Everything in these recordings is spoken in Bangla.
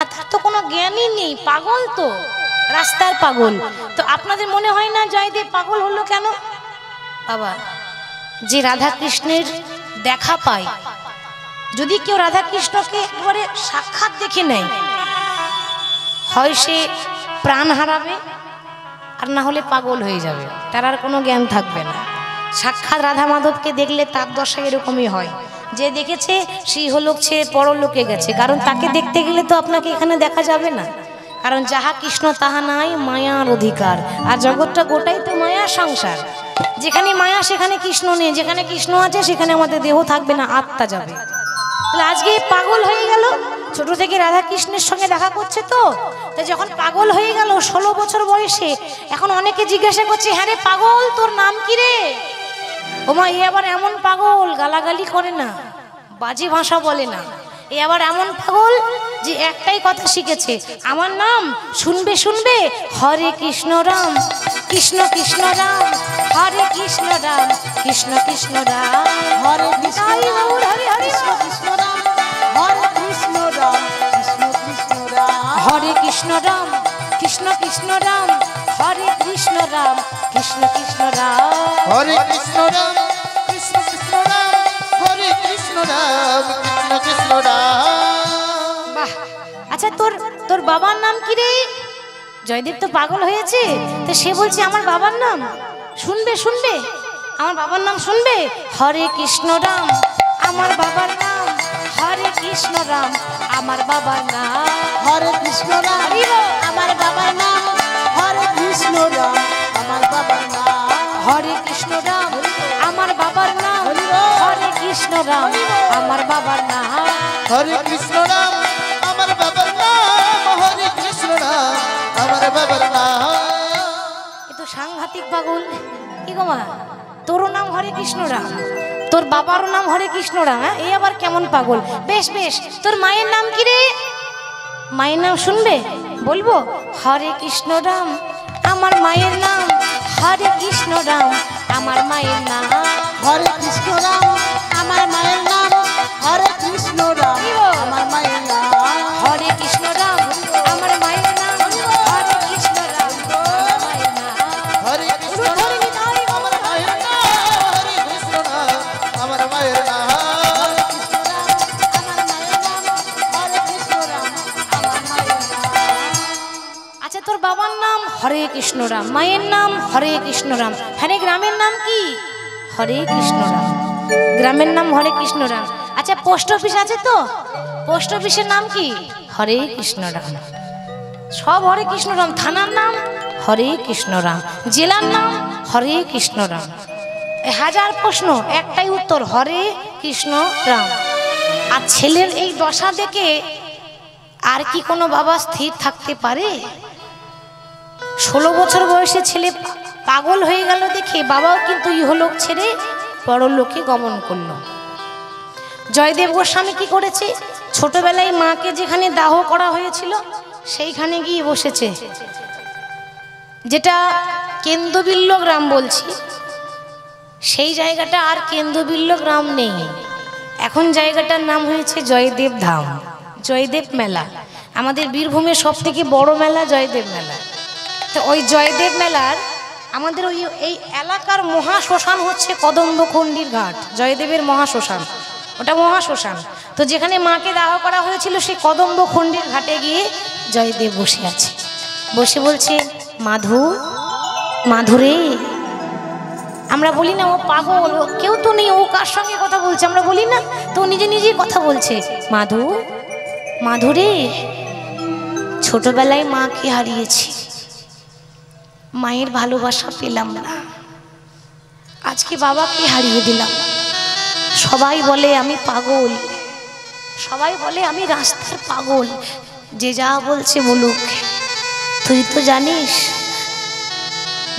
তার তো কোনো জ্ঞানই নেই, পাগল তো, রাস্তার পাগল। তো আপনাদের মনে হয় না জয়দেব পাগল হলো কেন? বাবা, যে রাধা কৃষ্ণের দেখা পায়, যদি কেউ রাধা কৃষ্ণকে একবারে সাক্ষাৎ দেখে নেয়, হয় সে প্রাণ হারাবে আর না হলে পাগল হয়ে যাবে, তার আর কোনো জ্ঞান থাকবে না। সাক্ষাৎ রাধা মাধবকে দেখলে তার দশা এরকমই হয়, যে দেখেছে সেই হলো সে পরলোকে গেছে, কারণ তাকে দেখতে গেলে তো আপনাকে এখানে দেখা যাবে না, কারণ যাহা কৃষ্ণ তাহা নাই মায়ার অধিকার। আর জগৎটা গোটাই তো মায়ার সংসার, যেখানে মায়া সেখানে কৃষ্ণ নেই, যেখানে কৃষ্ণ আছে সেখানে আমাদের দেহ থাকবে না, আত্মা যাবে। তাহলে আজকে পাগল হয়ে গেল, ছোট থেকে রাধা কৃষ্ণের সঙ্গে দেখা করছে, তো যখন পাগল হয়ে গেল 16 বছর বয়সে, এখন অনেকে জিজ্ঞাসা করছে, হ্যাঁ রে পাগল, তোর নাম কি রে? ওমা, এ আবার এমন পাগল গালাগালি করে না, বাজে ভাষা বলে না, এ আবার এমন পাগল যে একটাই কথা শিখেছে, আমার নাম শুনবে শুনবে হরে কৃষ্ণ রাম কৃষ্ণ কৃষ্ণ রাম হরে কৃষ্ণ রাম কৃষ্ণ কৃষ্ণ রাম হরে কৃষ্ণ হরে হরে কৃষ্ণ রাম হরে কৃষ্ণ রাম কৃষ্ণ কৃষ্ণ রাম হরে কৃষ্ণ রাম কৃষ্ণ কৃষ্ণ রাম হরে কৃষ্ণ রাম কৃষ্ণ কৃষ্ণ রাম হরে কৃষ্ণ রাম কৃষ্ণ কৃষ্ণ রাম হরে কৃষ্ণ রাম কৃষ্ণ কৃষ্ণ রাম। বাহ, আচ্ছা তোর বাবার নাম কি রে? জয়দেব তো পাগল হয়েছে, তো সে বলছে আমার বাবার নাম শুনবে শুনবে, আমার বাবার নাম শুনবে, হরে কৃষ্ণ রাম আমার বাবার নাম হরে কৃষ্ণ রাম আমার বাবার নাম হরে কৃষ্ণ রাম আমার বাবার নাম হরে কৃষ্ণ রাম আমার বাবার নাম হরে কৃষ্ণ রাম আমার বাবার নাম হরে কৃষ্ণ রাম আমার বাবার নাম হরে কৃষ্ণ রাম আমার বাবার নাম হরে কৃষ্ণ রাম আমার বাবার নাম। এ তো সাংঘাতিক পাগল। কি গো মা, তোরও নাম হরে কৃষ্ণ রাম, তোর বাবারও নাম হরে কৃষ্ণ রাম, হ্যাঁ এই আবার কেমন পাগল? বেশ বেশ, তোর মায়ের নাম কি রে? মায়ের নাম শুনবে, বলবো হরে কৃষ্ণ রাম আমার মায়ের নাম হরে কৃষ্ণ রাম আমার মায়ের নাম হরে কৃষ্ণ রাম আমার মায়ের নাম হরে কৃষ্ণ রাম আমার মায়ের নাম হরে কৃষ্ণ রাম আমার মায়ের নাম হরে কৃষ্ণ রাম আমার মায়ের নাম হরে কৃষ্ণ রাম আমার মায়ের নাম হরে কৃষ্ণ রাম আমার মায়ের নাম হরে কৃষ্ণ রাম আমার মায়ের নাম। আচ্ছা, তোর বাবার নাম হরে কৃষ্ণ রাম, মায়ের নাম হরে কৃষ্ণ রাম, হ্যাঁ গ্রামের নাম কি? হরে কৃষ্ণ রাম, গ্রামের নাম হরে কৃষ্ণ রাম। আচ্ছা, পোস্ট অফিস আছে তো, পোস্ট অফিসের নাম কি? হরে কৃষ্ণ রাম, সব হরে কৃষ্ণ রাম। থানার নাম হরে কৃষ্ণ রাম, জেলার নাম হরে কৃষ্ণ রাম। হাজার প্রশ্ন, একটাই উত্তর, হরে কৃষ্ণ রাম। আর ছেলের এই দশা দেখে আর কি কোনো বাবা স্থির থাকতে পারে? 16 বছর বয়সে ছেলে পাগল হয়ে গেল দেখে বাবাও কিন্তু ইহলোক ছেড়ে পরলোকে গমন করলো। জয়দেব গোস্বামী কি করেছে? ছোটবেলায় মাকে যেখানে দাহ করা হয়েছিল সেইখানে গিয়ে বসেছে, যেটা কেন্দ্রবিল্ল গ্রাম বলছি, সেই জায়গাটা আর কেন্দ্রবিল্ল গ্রাম নেই, এখন জায়গাটার নাম হয়েছে জয়দেব ধাম, জয়দেব মেলা। আমাদের বীরভূমের সব থেকে বড় মেলা জয়দেব মেলা। তো ওই জয়দেব মেলার আমাদের ওই এই এলাকার মহাশ্মশান হচ্ছে কদম্বখণ্ডির ঘাট, জয়দেবের মহাশ্মশান, ওটা মহাশ্মশান। তো যেখানে মাকে দাহ করা হয়েছিল সেই কদম্বখণ্ডির ঘাটে গিয়ে জয়দেব বসে আছে, বসে বলছে, মাধু মাধুরে। আমরা বলি না ও পাগল, ও কেউ তো নেই, ও কার সঙ্গে কথা বলছে আমরা বলি না, তো নিজে নিজেই কথা বলছে, মাধু মাধুরে, ছোটবেলায় মাকে হারিয়েছি, মায়ের ভালোবাসা পেলাম না, আজকে বাবাকে হারিয়ে দিলাম। সবাই বলে আমি পাগল, সবাই বলে আমি রাস্তার পাগল, যে যা বলছে বলুক, তুই তো জানিস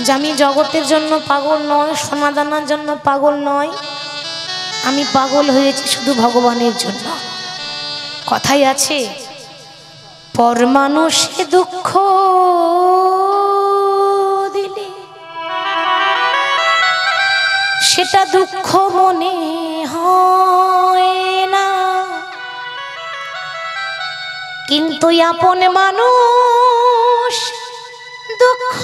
যে আমি জগতের জন্য পাগল নয়, সোনাদানার জন্য পাগল নয়, আমি পাগল হয়েছি শুধু ভগবানের জন্য। কথাই আছে, পর মানুষে দুঃখ দিলে সেটা দুঃখ মনে হয় না, কিন্তু তুই আপন মানুষ দুঃখ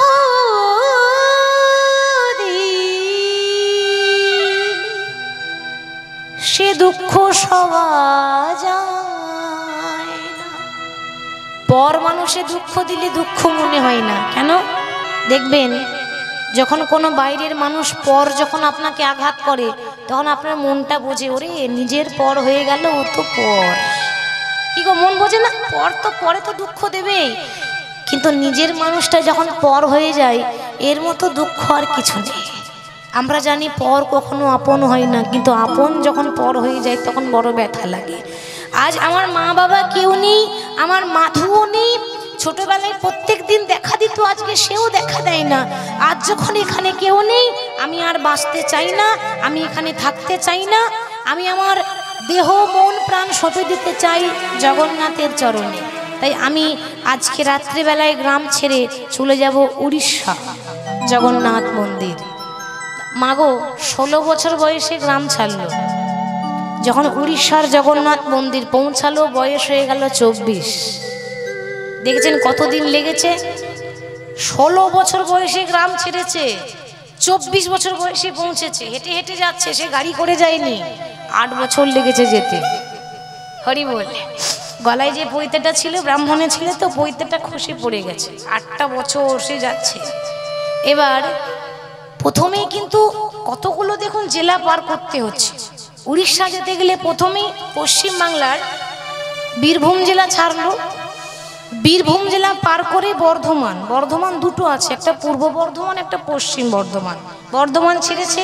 সে দুঃখ সওয়া যায় না। পর মানুষে দুঃখ দিলে দুঃখ মনে হয় না কেন? দেখবেন যখন কোনো বাইরের মানুষ পর যখন আপনাকে আঘাত করে তখন আপনার মনটা বোঝে, ওরে নিজের পর হয়ে গেল, ও তো পর। কি গো, মন বোঝে না? পর তো পরে তো দুঃখ দেবেই, কিন্তু নিজের মানুষটা যখন পর হয়ে যায় এর মতো দুঃখ আর কিছু নেই। আমরা জানি পর কখনো আপন হয় না, কিন্তু আপন যখন পর হয়ে যায় তখন বড় ব্যথা লাগে। আজ আমার মা বাবা কেউ নেই, আমার মাধুও নেই। ছোটবেলায় প্রত্যেক দিন দেখা দিত, আজকে সেও দেখা দেয় না। আজ যখন এখানে কেউ নেই, আমি আর বাঁচতে চাই না, আমি এখানে থাকতে চাই না। আমি আমার দেহ মন প্রাণ সঁপে দিতে চাই জগন্নাথের চরণে। তাই আমি আজকে রাত্রিবেলায় গ্রাম ছেড়ে চলে যাব উড়িষ্যা জগন্নাথ মন্দির। মাগো 16 বছর বয়সে গ্রাম ছাড়লো, যখন উড়িষ্যার জগন্নাথ মন্দির পৌঁছালো বয়স হয়ে গেল 24। দেখেছেন কতদিন লেগেছে? 16 বছর বয়সে গ্রাম ছেড়েছে, 24 বছর বয়সে পৌঁছেছে। হেঁটে হেঁটে যাচ্ছে, সে গাড়ি করে যায়নি। 8 বছর লেগেছে যেতে। হরি বল। গলায় যে পৈতেটা ছিল, ব্রাহ্মণে ছিল তো, পৈতেটা খসে পড়ে গেছে। 8টা বছর সে যাচ্ছে। এবার প্রথমেই কিন্তু কতগুলো দেখুন জেলা পার করতে হচ্ছে। উড়িষ্যা যেতে গেলে প্রথমেই পশ্চিমবাংলার বীরভূম জেলা ছাড়লো। বীরভূম জেলা পার করে বর্ধমান, বর্ধমান দুটো আছে, একটা পূর্ব বর্ধমান একটা পশ্চিম বর্ধমান। বর্ধমান ছেড়েছে,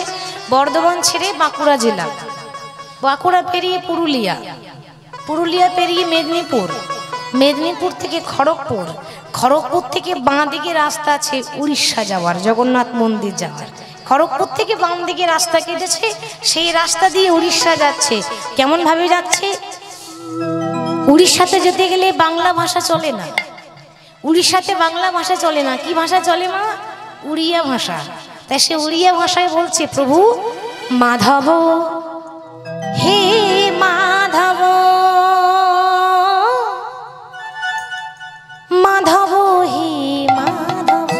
বর্ধমান ছেড়ে বাঁকুড়া জেলা, বাঁকুড়া পেরিয়ে পুরুলিয়া, পুরুলিয়া পেরিয়ে মেদিনীপুর, মেদিনীপুর থেকে খড়গপুর, খড়গপুর থেকে বাঁ দিকে রাস্তা আছে উড়িষ্যা যাওয়ার, জগন্নাথ মন্দির যাওয়ার। খড়গপুর থেকে বাম দিকে রাস্তা কেটেছে, সেই রাস্তা দিয়ে উড়িষ্যা যাচ্ছে। কেমন ভাবে যাচ্ছে? উড়িষ্যাতে যেতে গেলে বাংলা ভাষা চলে না, উড়িষ্যাতে বাংলা ভাষা চলে না। কি ভাষা চলে মা? উড়িয়া ভাষা। তাই সে উড়িয়া ভাষায় বলছে, প্রভু মাধব হে মাধব, মাধব হে মাধব,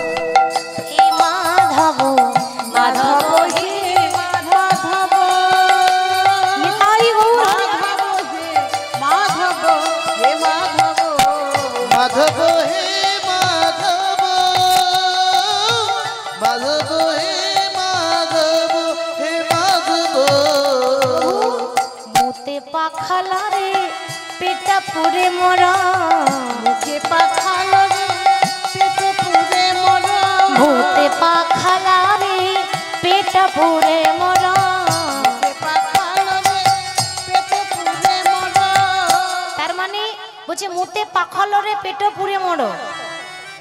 হে মাধব, মাধব হে মাধব, নিতাই গৌর মাধব হে মাধব, মাধব হে মাধব, মাধব হে মাধব, হে মাধব। মুতে পাখালা রে পেটা পুরে মরা, মুখে পাখালো রে পেটে পুরে মরা, মুতে পাখালা রে পেটা পুরে মরা। মুখে পাখালো রে পেটে পুরে মরা। তার মানে বলছে মুতে পাখলরে পেট পুড়ে মরো।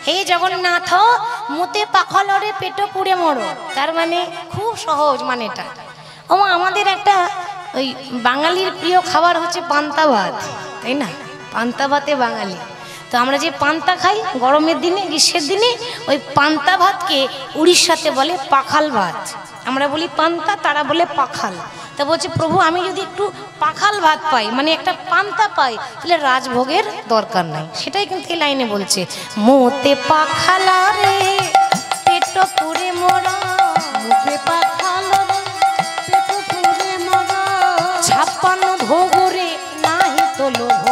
হে জগন্নাথ, মুতে পাখলরে পেট পুড়ে মরো। তার মানে খুব সহজ মানেটা। ও আমাদের একটা ওই বাঙালির প্রিয় খাবার হচ্ছে পান্তা ভাত, তাই না? পান্তা ভাতে বাঙালি। তো আমরা যে পান্তা খাই গরমের দিনে, গ্রীষ্মের দিনে, ওই পান্তা ভাতকে উড়িষ্যাতে বলে পাখাল ভাত। আমরা বলি পান্তা, তারা বলে পাখাল। তা বলছে প্রভু আমি যদি একটু পাখাল ভাত পাই, মানে একটা পান্তা পাই, তাহলে রাজভোগের দরকার নাই। সেটাই কিন্তু এই লাইনে বলছে, মোতে পাখালা রে পেট পুরে মরা, মুখে পাখালো রে পেটে পুরে মরা। 56 ভোগ রে নাহি তো লোভ,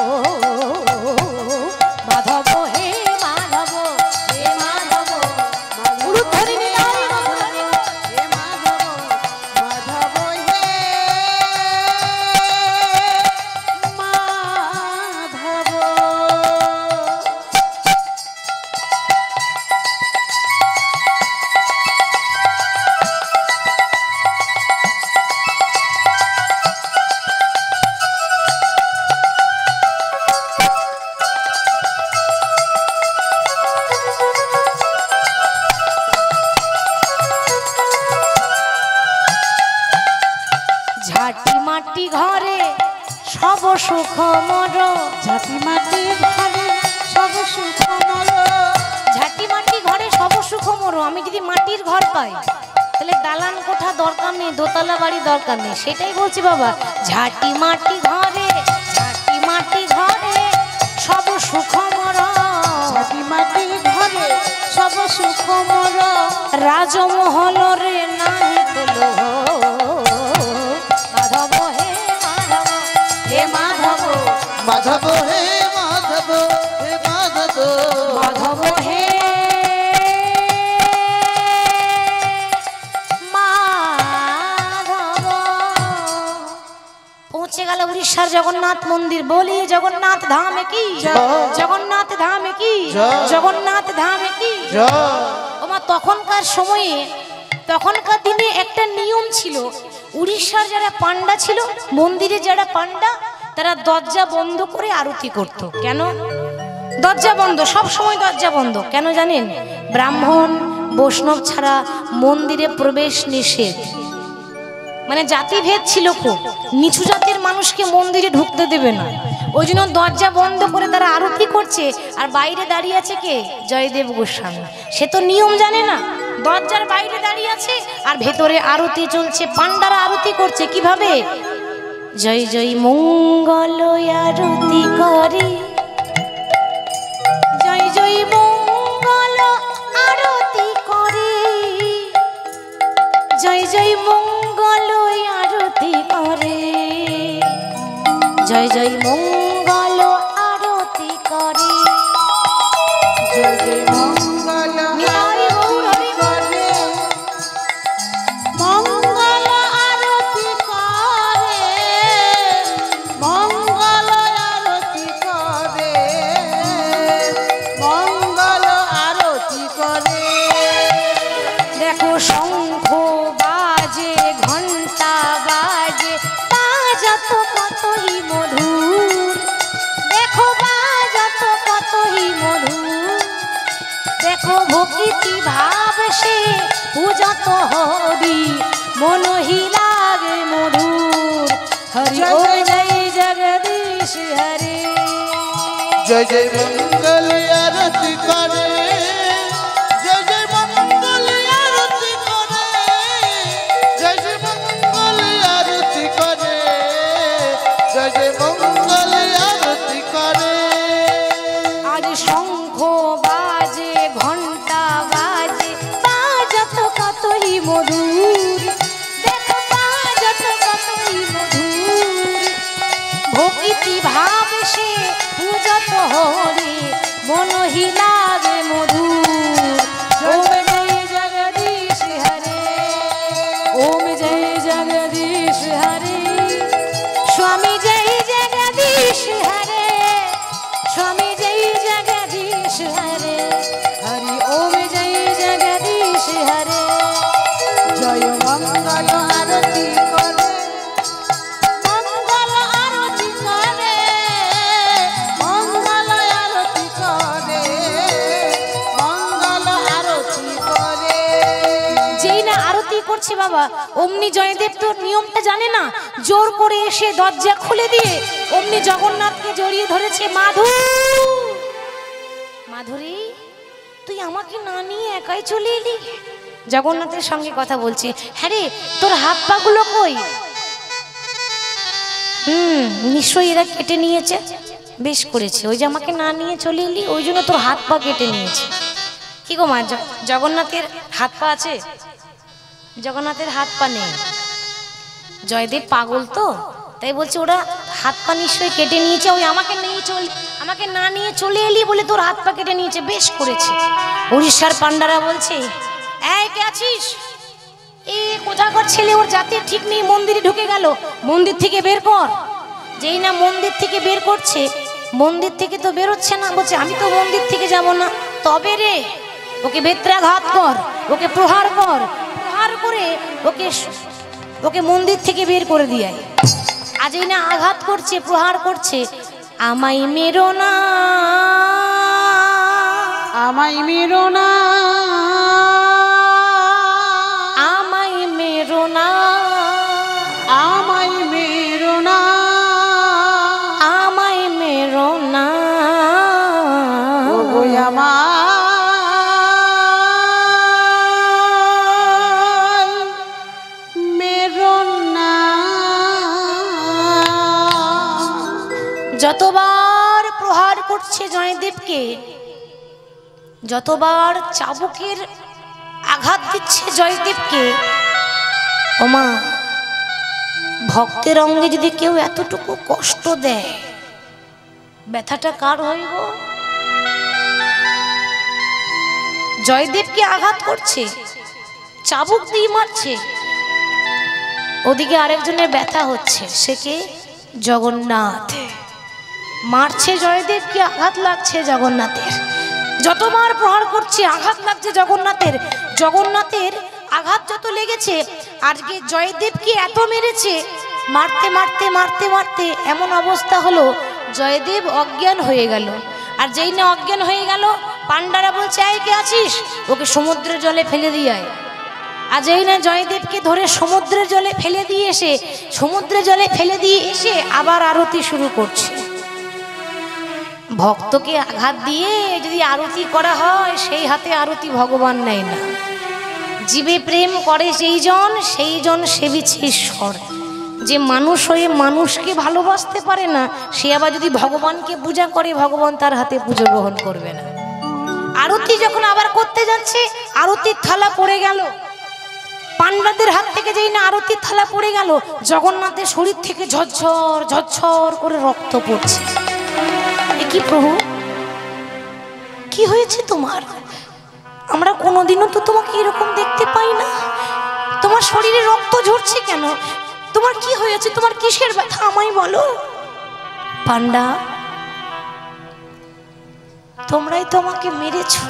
মাধব হে মাধব, হে মাধব, গুরু ধরি নিলাই মাধব, হে মাধব, মাধব হে মাধব। ঝাটি মাটি ঘরে সব সুখ মর, ঝাঁটি মাটি ঘরে সব সুখ মর, ঝাটি মাটি ঘরে সব সুখ মর। আমি যদি মাটির ঘর পাই তাহলে দালান কোঠা দরকার নেই, দোতলা বাড়ি দরকার নেই। সেটাই বলছি বাবা, ঝাটি মাটি ঘরে, ঝাটি মাটি ঘরে সব সুখ কোমর রাজমহল রে নাই তোলো মাধব হে মাধব হে মাধব মাধব হে মাধব হে মাধব মাধব হে মাধব। পৌঁছে গেল উড়িষ্যার জগন্নাথ মন্দির। বলি জগন্নাথ ধামে কি জগন্নাথ ধামে কি জগন্নাথ ধামে কি। ওমা তখনকার সময়ে তখনকার দিনে একটা নিয়ম ছিল, উড়িষ্যার যারা পান্ডা ছিল, মন্দিরে যারা পান্ডা, তারা দরজা বন্ধ করে আরতি করত। কেন দরজা বন্ধ? সব সময় দরজা বন্ধ কেন জানেন? ব্রাহ্মণ বৈষ্ণব ছাড়া মন্দিরে প্রবেশ নিষেধ। মানে জাতিভেদ ছিল খুব, নিচু জাতির মানুষকে মন্দিরে ঢুকতে দেবে না। ওই জন্য দরজা বন্ধ করে তারা আরতি করছে, আর বাইরে দাঁড়িয়ে আছে কে? জয়দেব গোস্বামী। সে তো নিয়ম জানে না, দরজার বাইরে দাঁড়িয়ে আছে আর ভেতরে আরতি চলছে। পান্ডারা আরতি করছে কিভাবে? জয় জয় মঙ্গল আরতি করে, জয় জয় মঙ্গল আরতি করে, জয় জয় মঙ্গল আরতি করে, জয় জয় মঙ্গল আরতি করে, জয় জয় মঙ্গল আরতি করে, মঙ্গল আরতি করে, মঙ্গল আরতি করে, মঙ্গল আরতি করে। দেখো শঙ্খ বাজে ঘন্টা বাজে, বাজাত কতই মধুর, দেখো বাজাত কতই মধুর, দেখো ভক্তি ভাব সে পূজত হরি, মনহি লাগে মধুর। হরি ও জয় জগদীশ হরে। জয় জয় মঙ্গল আরতি করে, জয় জয় মঙ্গল আরতি করে, জয় জয় মঙ্গল আরতি করে, জয় জয় মঙ্গল আরতি করে। আজ শঙ্খ বাজে ঘন্টা বাজে, বাজত কতই মধুর, দেখো বাজত কতই মধুর, ভক্তি ভাব সে পূজত হরি, মনহি লাগে মধুর। ওম জয় জগদীশ হরে, ওম জয় জগদীশ হরে, স্বামী জয় জগদীশ হরে, স্বামী জয় জগদীশ হরে, হরি ওম জয় জগদীশ হরে। জয় মঙ্গল আরতি করে, মঙ্গল আরতি করে, মঙ্গল আরতি করে, মঙ্গল আরতি করে। যেই না আরতি করছে বাবা, অমনি জয়দেব তো নিয়মটা জানে না, জোর করে এসে দরজা খুলে দিয়ে অমনি জগন্নাথকে জড়িয়ে ধরেছে। মাধুরী, তুই আমাকে না নিয়ে একাই চলে এলি? জগন্নাথের সঙ্গে কথা বলছে। হ্যাঁ রে, তোর হাত পা গুলো কই? নিশ্চয়ই এরা কেটে নিয়েছে। বেশ করেছে, ওই যে আমাকে না নিয়ে চলে এলি, ওই জন্য তোর হাত পা কেটে নিয়েছে। কি গো মা, জগন্নাথের হাত পা আছে? জগন্নাথের হাত পা নেই। জয়দেব পাগল তো, তাই বলছে ওরা হাত পা নিশ্চয়ই কেটে নিয়েছে। ওই আমাকে না নিয়ে চলে এলি বলে তোর হাত পা কেটে নিয়েছে। বেশ করেছে। উড়িষ্যার পান্ডারা বলছে, এই কে আছিস? এই কোথাকার ছেলে, ওর জাতির ঠিক নেই, মন্দিরে ঢুকে গেল, মন্দির থেকে বের কর। যেই না মন্দির থেকে বের করছে, মন্দির থেকে তো বেরোচ্ছে না। বলছে আমি তো মন্দির থেকে যাব না। তবে রে, ওকে বেত্রাঘাত কর, ওকে প্রহার কর, প্রহার করে ওকে মন্দির থেকে বের করে দিয়ে। আজ এই না আঘাত করছে, প্রহার করছে। আমায় মেরো না, আমায় মেরো না, আমায় মেরো না, আমায় মেরো না, আমায় মেরো না, ওগো আমায় মেরো না। যতবার প্রহার করছে জয়দেবকে, যতবার চাবুকের আঘাত দিচ্ছে জয়দেবকে, ওমা ভক্তের অঙ্গে যদি কেউ এতটুকু কষ্ট দেয়, ব্যথাটা কার হইব? জয়দেবকে আঘাত করছে, চাবুক দিয়ে মারছে, ওদিকে আরেকজনের ব্যথা হচ্ছে, সে কে? জগন্নাথ। মারছে জয়দেবকে, আঘাত লাগছে জগন্নাথের। যতবার প্রহার করছে আঘাত লাগছে জগন্নাথের। জগন্নাথের আঘাত যত লেগেছে, আজকে জয়দেবকে এত মেরেছে, মারতে মারতে মারতে মারতে এমন অবস্থা হলো জয়দেব অজ্ঞান হয়ে গেল। আর যেই না অজ্ঞান হয়ে গেল, পান্ডারা বলছে আয় কে আছিস, ওকে সমুদ্রের জলে ফেলে দিয়ে আয়। আর যেই না জয়দেবকে ধরে সমুদ্রের জলে ফেলে দিয়ে এসে, সমুদ্রের জলে ফেলে দিয়ে এসে আবার আরতি শুরু করছে। ভক্তকে আঘাত দিয়ে যদি আরতি করা হয়, সেই হাতে আরতি ভগবান নেয় না। জীবে প্রেম করে সেই জন সেবিছে ঈশ্বর। যে মানুষ হয়ে মানুষকে ভালোবাসতে পারে না, সে আবার যদি ভগবানকে পূজা করে, ভগবান তার হাতে পুজো গ্রহণ করবে না। আরতি যখন আবার করতে যাচ্ছে, আরতির থালা পড়ে গেল, পান্ডাদের হাত থেকে যেই না আরতির থালা পড়ে গেল, জগন্নাথের শরীর থেকে ঝরঝর ঝরঝর করে রক্ত পড়ছে। কি প্রভু, কি হয়েছে তোমার? আমরা কোনোদিনও তো তোমাকে এরকম দেখতে পাই না। তোমার শরীরে রক্ত ঝরছে কেন? তোমার কি হয়েছে? তোমার কিসের ব্যথা আমায় বলো। পান্ডা, তোমরাই তো আমাকে মেরেছো।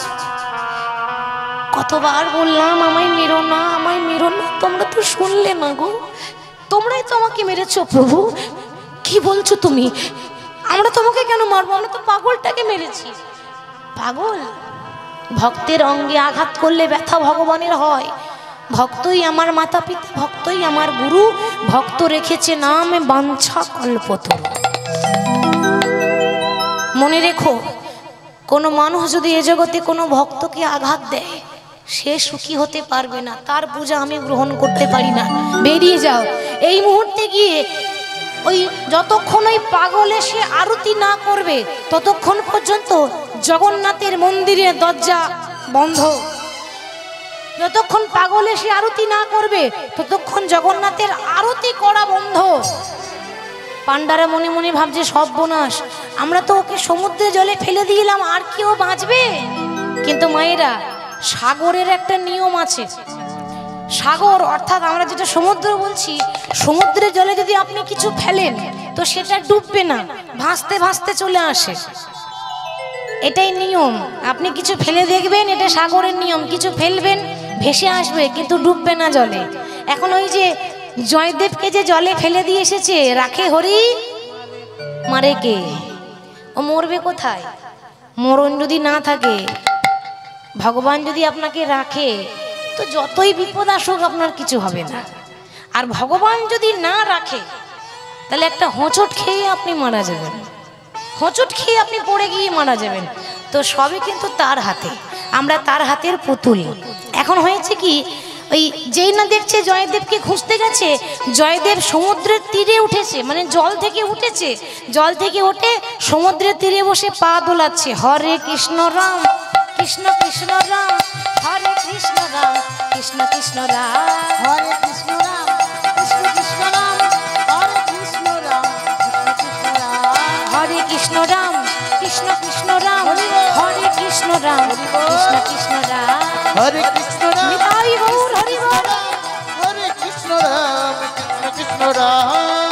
কতবার বললাম আমায় মেরো না, আমায় মেরো না, তোমরা তো শুনলে না গো। তোমরাই তো আমাকে মেরেছো প্রভু। কি বলছো তুমি? আমরা তোমাকে কেন মারবো? আমরা তো পাগলটাকে মেরেছি। পাগল? ভক্তের অঙ্গে আঘাত করলে ব্যথা ভগবানের হয়। ভক্তই আমার মাতা পিতা, ভক্তই আমার গুরু, ভক্ত রেখেছে নাম বাঞ্ছা কল্পতরু। মনে রেখো, কোনো মানুষ যদি এ জগতে কোনো ভক্তকে আঘাত দেয়, সে সুখী হতে পারবে না। তার পূজা আমি গ্রহণ করতে পারি না। বেরিয়ে যাও এই মুহূর্তে গিয়ে। ওই যতক্ষণ ওই পাগল এসে আরতি না করবে, ততক্ষণ পর্যন্ত জগন্নাথের মন্দিরের দরজা বন্ধ। যতক্ষণ পাগল এসে আরতি না করবে, ততক্ষণ জগন্নাথের আরতি করা বন্ধ। পান্ডারা মনে মনে ভাবছে সর্বনাশ, আমরা তো ওকে সমুদ্রে জলে ফেলে দিলাম, আর কি ও বাঁচবে? কিন্তু মায়েরা, সাগরের একটা নিয়ম আছে। সাগর অর্থাৎ আমরা যেটা সমুদ্র বলছি, সমুদ্রের জলে যদি আপনি কিছু ফেলেন তো সেটা ডুববে না, ভাসতে ভাসতে চলে আসে। এটাই নিয়ম। আপনি কিছু ফেলে দেখবেন, এটা সাগরের নিয়ম। কিছু ফেলবেন, ভেসে আসবে, কিন্তু ডুববে না জলে। এখন ওই যে জয়দেবকে যে জলে ফেলে দিয়ে এসেছে, রাখে হরি মারে কে? ও মরবে কোথায়? মরণ যদি না থাকে, ভগবান যদি আপনাকে রাখে, তো যতই বিপদ আসুক আপনার কিছু হবে না। আর ভগবান যদি না রাখে, তাহলে একটা হোঁচট খেয়ে আপনি মারা যাবেন, হোঁচট খেয়ে আপনি পড়ে গিয়ে মারা যাবেন। তো সবই কিন্তু তার হাতে, আমরা তার হাতের পুতুল। এখন হয়েছে কি, ওই যেই না দেখছে জয়দেবকে খুঁজতে গেছে, জয়দেব সমুদ্রের তীরে উঠেছে, মানে জল থেকে উঠেছে। জল থেকে উঠে সমুদ্রের তীরে বসে পা দোলাচ্ছে, হরে কৃষ্ণ রাম কৃষ্ণ কৃষ্ণ রাম, হরে কৃষ্ণ রাম কৃষ্ণ কৃষ্ণ রাম, হরে কৃষ্ণ রাম কৃষ্ণ কৃষ্ণ রাম, হরে কৃষ্ণ রাম কৃষ্ণ কৃষ্ণ রাম, হরে কৃষ্ণ রাম কৃষ্ণ কৃষ্ণ রাম, হরে কৃষ্ণ রাম কৃষ্ণ কৃষ্ণ রাম, হরে কৃষ্ণ রাম নিতাই গৌর হরি বল। হরে কৃষ্ণ রাম কৃষ্ণ কৃষ্ণ রাম।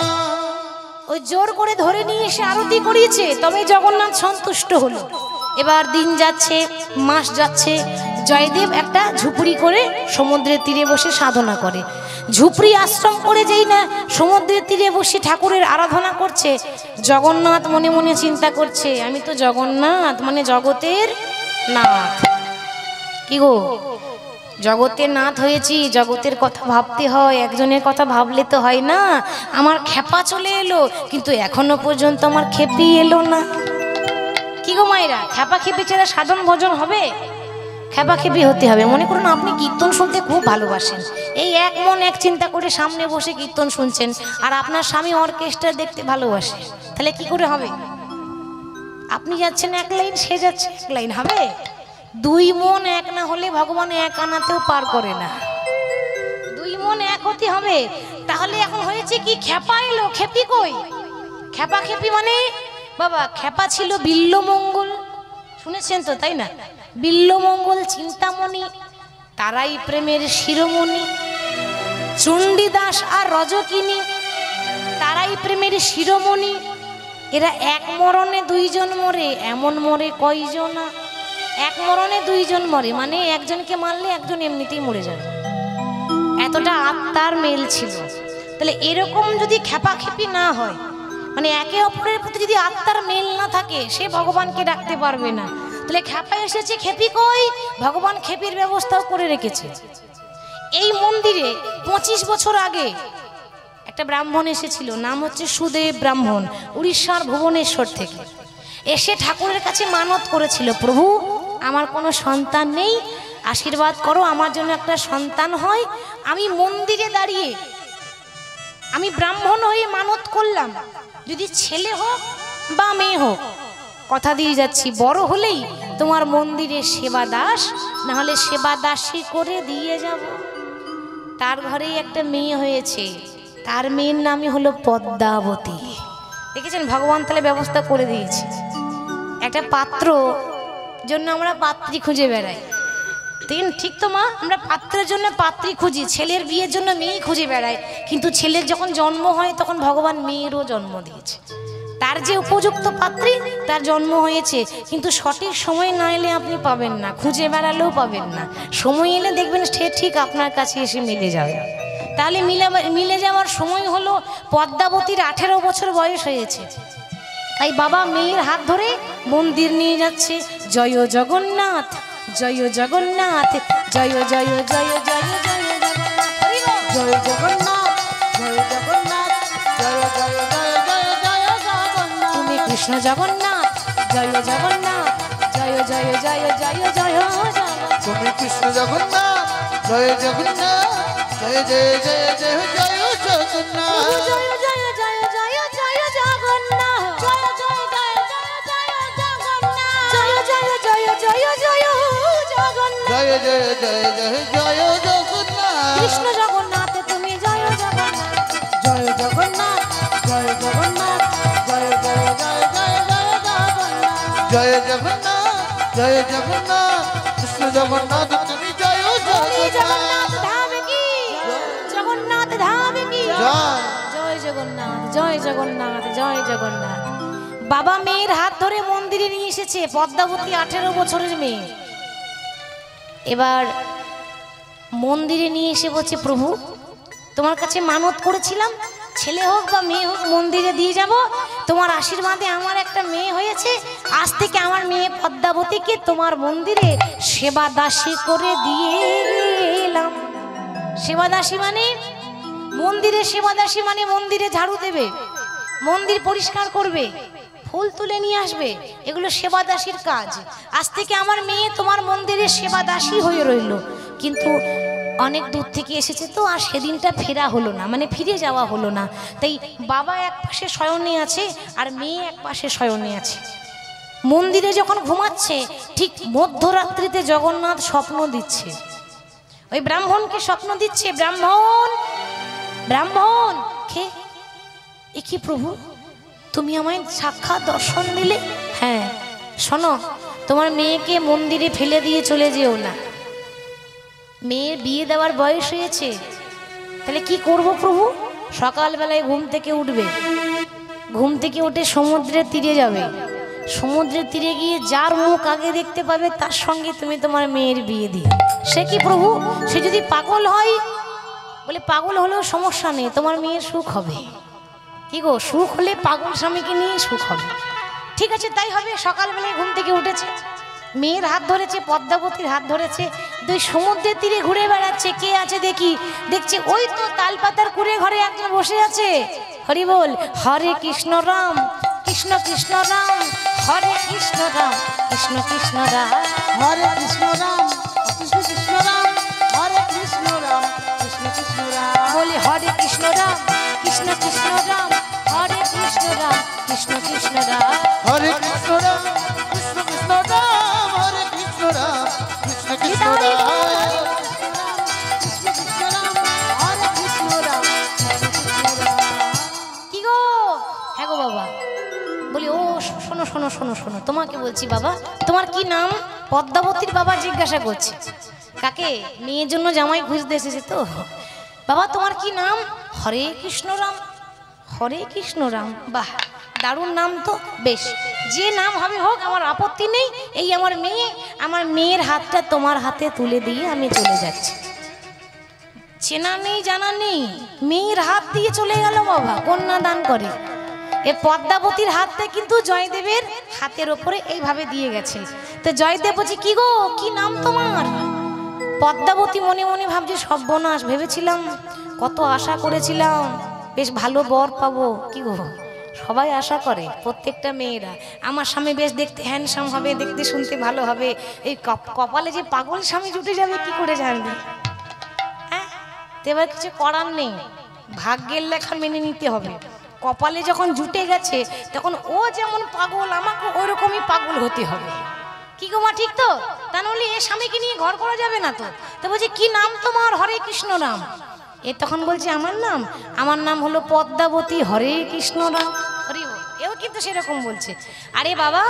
ওই জোর করে ধরে নিয়ে এসে আরতি করিয়েছে, তবে জগন্নাথ সন্তুষ্ট হলো। এবার দিন যাচ্ছে, মাস যাচ্ছে, জয়দেব একটা ঝুপড়ি করে সমুদ্রের তীরে বসে সাধনা করে। ঝুপড়ি আশ্রম করে যেই না সমুদ্রের তীরে বসে ঠাকুরের আরাধনা করছে, জগন্নাথ মনে মনে চিন্তা করছে, আমি তো জগন্নাথ মানে জগতের নাথ। কি গো, জগতের নাথ হয়েছি, জগতের কথা ভাবতে হয়, একজনের কথা ভাবলে তো হয় না। আমার খেপা চলে এলো, কিন্তু এখনো পর্যন্ত আমার খেপি এলো না। কি গো মায়েরা, খেপা খেপি ছাড়া সাধন ভজন হবে? খেপা খেপি হতে হবে। মনে করুন আপনি কীর্তন শুনতে খুব ভালোবাসেন, এই এক মন এক চিন্তা করে সামনে বসে কীর্তন শুনছেন, আর আপনার স্বামী অর্কেস্ট্রা দেখতে ভালোবাসে, তাহলে কি করে হবে? আপনি যাচ্ছেন এক লাইন, সে যাচ্ছে এক লাইন, হবে? দুই মন এক না হলে ভগবান এক আনাতেও পার করে না, দুই মন এক হতে হবে। তাহলে এখন হয়েছে কি, খেপা এলো, খেপি কই? খেপা খেপি মানে বাবা, খেপা ছিল বিল্লমঙ্গল, শুনেছেন তো তাই না? বিল্লমঙ্গল চিন্তামণি, তারাই প্রেমের শিরোমণি। চণ্ডীদাস আর রজকিনী, তারাই প্রেমের শিরোমণি। এরা এক মরণে দুইজন মরে, এমন মরে কয়জনা? এক মরণে দুইজন মরে মানে একজনকে মারলে একজন এমনিতেই মরে যাবে, এতটা আত্মার মেল ছিল। তাহলে এরকম যদি খেপাখেপি না হয়, মানে একে অপরের প্রতি যদি আত্মার মেল না থাকে, সে ভগবানকে ডাকতে পারবে না। তাহলে খেপা এসেছে, খেপি কই? ভগবান খেপির ব্যবস্থাও করে রেখেছে। এই মন্দিরে 25 বছর আগে একটা ব্রাহ্মণ এসেছিল, নাম হচ্ছে সুদেব ব্রাহ্মণ, উড়িষ্যার ভুবনেশ্বর থেকে। এসে ঠাকুরের কাছে মানত করেছিল, প্রভু আমার কোনো সন্তান নেই, আশীর্বাদ করো আমার জন্য একটা সন্তান হয়। আমি মন্দিরে দাঁড়িয়ে, আমি ব্রাহ্মণ হয়ে মানত করলাম, যদি ছেলে হোক বা মেয়ে হোক, কথা দিয়ে যাচ্ছি বড় হলেই তোমার মন্দিরে সেবা দাস না হলে সেবা দাসী করে দিয়ে যাব। তার ঘরেই একটা মেয়ে হয়েছে, তার মেয়ের নামই হলো পদ্মাবতী। দেখেছেন, ভগবান তাহলে ব্যবস্থা করে দিয়েছে। একটা পাত্র জন্য আমরা পাত্রী খুঁজে বেড়াই, ঠিক তো মা? আমরা পাত্রের জন্য পাত্রী খুঁজি, ছেলের বিয়ের জন্য মেয়ে খুঁজে বেড়াই, কিন্তু ছেলের যখন জন্ম হয় তখন ভগবান মেয়েরও জন্ম দিয়েছে। তার যে উপযুক্ত পাত্রী, তার জন্ম হয়েছে, কিন্তু সঠিক সময় না এলে আপনি পাবেন না, খুঁজে বেড়ালেও পাবেন না। সময় এলে দেখবেন সে ঠিক আপনার কাছে এসে মিলে যাবে। তাহলে মিলে যাওয়ার সময় হলো, পদ্মাবতীর 18 বছর বয়স হয়েছে। তাই বাবা মেয়ের হাত ধরে মন্দির নিয়ে যাচ্ছে। জয় জগন্নাথ, জয় জগন্নাথ, জয় জয় জয় জয় জয় জগন্নাথ, জয় জগন্নাথ, জয় জগন্নাথ, জয় জয় জয় জয় জয় জগন্নাথ। তুমি কৃষ্ণ জগন্নাথ, জয় জগন্নাথ, জয় জয় জয় জয় জয় জগন্নাথ। তুমি কৃষ্ণ জগন্নাথ, জয় জগন্নাথ, জয় জয় জয় জয় জয় জগন্নাথ। জয় জয় জয় জয় জয় জগন্নাথ, জয় জয় জয় জয় জয় জগন্নাথ, জয় জয় জয় জয় জয় জগন্নাথ, জয় জয় জয় জয় জয় জগন্নাথ। কৃষ্ণ জগন্নাথ তুমি জয় জগন্নাথ, জয় জগন্নাথ, জয় জগন্নাথ, জয় জয় জয় জয় জয় জগন্নাথ। জয় জগন্নাথ, জয় জগন্নাথ, কৃষ্ণ জগন্নাথ তুমি জয় জগন্নাথ জগন্নাথ। ধাম কি, জগন্নাথ ধাম কি, জয়। জয় জগন্নাথ, জয় জগন্নাথ, জয় জগন্নাথ। বাবা মেয়ের হাত ধরে মন্দিরে নিয়ে এসেছে, পদ্মাবতী 18 বছরের মেয়ে। এবার মন্দিরে নিয়ে এসে বলছে, প্রভু তোমার কাছে মানত করেছিলাম, ছেলে হোক বা মেয়ে হোক মন্দিরে দিয়ে যাব, তোমার আশীর্বাদে আমার একটা মেয়ে হয়েছে, আজ থেকে আমার মেয়ে পদ্মাবতীকে তোমার মন্দিরে সেবা দাসী করে দিয়ে গেলাম। সেবা দাসী মানে মন্দিরে, সেবা দাসী মানে মন্দিরে ঝাড়ু দেবে, মন্দির পরিষ্কার করবে, ফুল তুলে নিয়ে আসবে, এগুলো সেবা দাসীর কাজ। আজ থেকে আমার মেয়ে তোমার মন্দিরে সেবা দাসী হয়ে রইল। কিন্তু অনেক দূর থেকে এসেছে তো, আর সেদিনটা ফেরা হলো না, মানে ফিরে যাওয়া হলো না। তাই বাবা এক পাশে শয়নে আছে আর মেয়ে এক পাশে শয়নে আছে। মন্দিরে যখন ঘুমাচ্ছে, ঠিক মধ্যরাত্রিতে জগন্নাথ স্বপ্ন দিচ্ছে, ওই ব্রাহ্মণকে স্বপ্ন দিচ্ছে, ব্রাহ্মণ ব্রাহ্মণ কে, এ কি প্রভু তুমি আমায় সাক্ষাৎ দর্শন দিলে? হ্যাঁ শোনো, তোমার মেয়েকে মন্দিরে ফেলে দিয়ে চলে যেও না, মেয়ের বিয়ে দেওয়ার বয়স হয়েছে। তাহলে কি করব প্রভু? সকালবেলায় ঘুম থেকে উঠবে, ঘুম থেকে উঠে সমুদ্রের তীরে যাবে, সমুদ্রের তীরে গিয়ে যার মুখ আগে দেখতে পাবে তার সঙ্গে তুমি তোমার মেয়ের বিয়ে দিও। সে কি প্রভু? সে যদি পাগল হয়? বলে পাগল হলেও সমস্যা নেই, তোমার মেয়ের সুখ হবে। কি গো, সুখ হলে পাগল স্বামীকে নিয়ে সুখ হবে। ঠিক আছে তাই হবে। সকালবেলায় ঘুম থেকে উঠেছে, মেয়ের হাত ধরেছে, পদ্মাবতীর হাত ধরেছে, দুই সমুদ্রের তীরে ঘুরে বেড়াচ্ছে। কে আছে দেখি, দেখছে ওই তো তালপাতার কুড়ে ঘরে একজন বসে আছে। হরি বল, হরে কৃষ্ণ রাম কৃষ্ণ কৃষ্ণ রাম, হরে কৃষ্ণ রাম কৃষ্ণ কৃষ্ণ রাম, হরে কৃষ্ণ রাম কৃষ্ণ কৃষ্ণ রাম, হরে কৃষ্ণ রাম কৃষ্ণ কৃষ্ণ রাম। বলি হরে কৃষ্ণ রাম কৃষ্ণ কৃষ্ণ রাম, হরে কৃষ্ণ রাম কৃষ্ণ কৃষ্ণ রাম, হরে কৃষ্ণ রাম কৃষ্ণ কৃষ্ণ রাম, হরে কৃষ্ণ রাম তোমাকে বলছি বাবা তোমার কি নাম? পদ্মাবতীর বাবা জিজ্ঞাসা করছে। কাকে? মেয়ের জন্য জামাই খুঁজতে এসেছে তো। বাবা তোমার কি নাম? হরে কৃষ্ণ রাম। হরে কৃষ্ণ রাম, বাহ দারুণ নাম তো। বেশ, যে নাম হবে হোক, আমার আপত্তি নেই। এই আমার মেয়ের হাতটা তোমার হাতে তুলে দিয়ে আমি চলে যাচ্ছি। চেনা নেই জানা নেই, মেয়ের হাত দিয়ে চলে গেল বাবা কন্যা দান করে। এ পদ্মাবতীর হাতটা কিন্তু জয়দেবের হাতের ওপরে এইভাবে দিয়ে গেছে। তো জয়দেব বলছে কি গো, কি নাম তোমার? পদ্মাবতী মনে মনে ভাবছে সর্বনাশ, ভেবেছিলাম কত আশা করেছিলাম বেশ ভালো বর পাবো। কি গো, সবাই আশা করে, প্রত্যেকটা মেয়েরা আমার স্বামী বেশ দেখতে হ্যান্ডসাম হবে, দেখতে শুনতে ভালো হবে। এই কপালে যে পাগল স্বামী জুটে যাবে কি করে জানবে? হ্যাঁ, তো এবার কিছু করার নেই, ভাগ্যের লেখা মেনে নিতে হবে। কপালে যখন জুটে গেছে তখন ও যেমন পাগল আমাকে ওইরকমই পাগল হতে হবে। কি গো মা, ঠিক তো? তা নাহলে এ স্বামীকে নিয়ে ঘর করা যাবে না তো। তো বলছে কি নাম তোমার? হরে কৃষ্ণ রাম। এ তখন বলছে আমার নাম হলো পদ্মাবতী, হরে কৃষ্ণ রাম। হরি বল। এও কিন্তু সেরকম বলছে, আরে বাবা